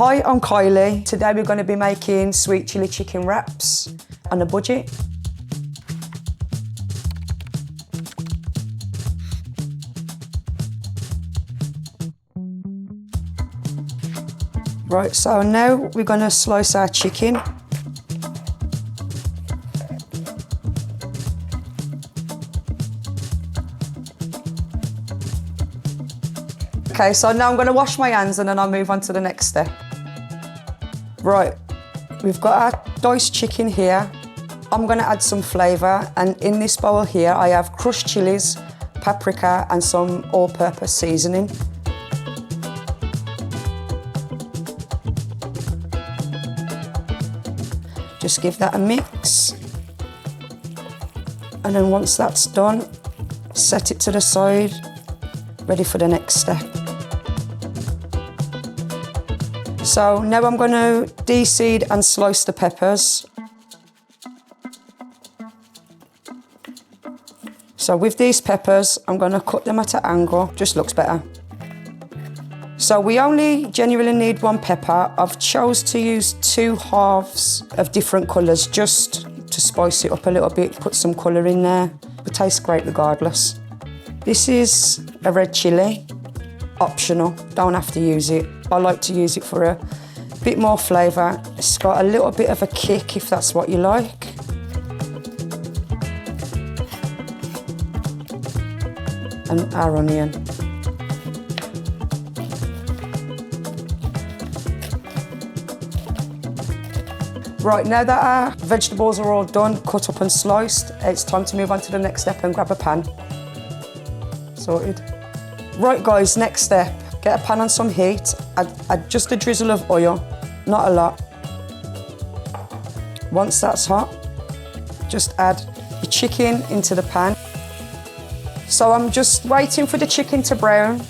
Hi, I'm Kylie. Today we're going to be making sweet chili chicken wraps on a budget. Right, so now we're going to slice our chicken. Okay, so now I'm going to wash my hands and then I'll move on to the next step. Right, we've got our diced chicken here. I'm going to add some flavour, and in this bowl here I have crushed chilies, paprika and some all-purpose seasoning. Just give that a mix. And then once that's done, set it to the side, ready for the next step. So now I'm going to de-seed and slice the peppers. So with these peppers, I'm going to cut them at an angle, just looks better. So we only genuinely need one pepper. I've chose to use 2 halves of different colours just to spice it up a little bit, put some colour in there. It tastes great regardless. This is a red chilli, optional, don't have to use it. I like to use it for a bit more flavour. It's got a little bit of a kick if that's what you like. And our onion. Right, now that our vegetables are all done, cut up and sliced, it's time to move on to the next step and grab a pan. Sorted. Right guys, next step, get a pan on some heat, add just a drizzle of oil, not a lot. Once that's hot, just add your chicken into the pan. So I'm just waiting for the chicken to brown,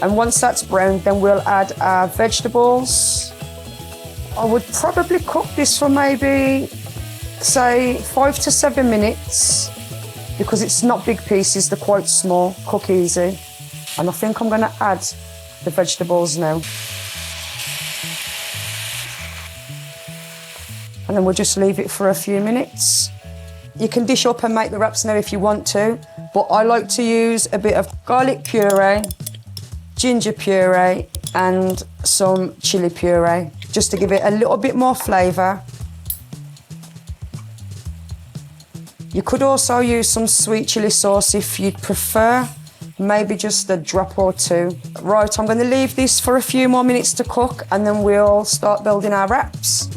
and once that's brown, then we'll add our vegetables. I would probably cook this for maybe, say, 5 to 7 minutes, because it's not big pieces, they're quite small, cook easy. And I think I'm going to add the vegetables now. And then we'll just leave it for a few minutes. You can dish up and make the wraps now if you want to, but I like to use a bit of garlic puree, ginger puree, and some chili puree, just to give it a little bit more flavour. You could also use some sweet chili sauce if you'd prefer, maybe just a drop or 2. Right, I'm going to leave this for a few more minutes to cook, and then we'll start building our wraps.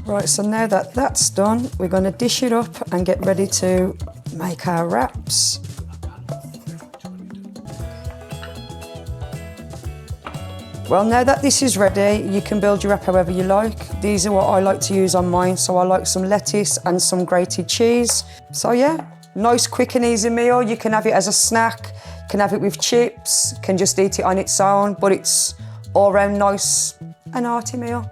Right, so now that that's done, we're going to dish it up and get ready to make our wraps. Well, now that this is ready, you can build your wrap however you like. These are what I like to use on mine, so I like some lettuce and some grated cheese. So yeah, nice, quick and easy meal. You can have it as a snack, you can have it with chips, you can just eat it on its own, but it's all round nice and hearty meal.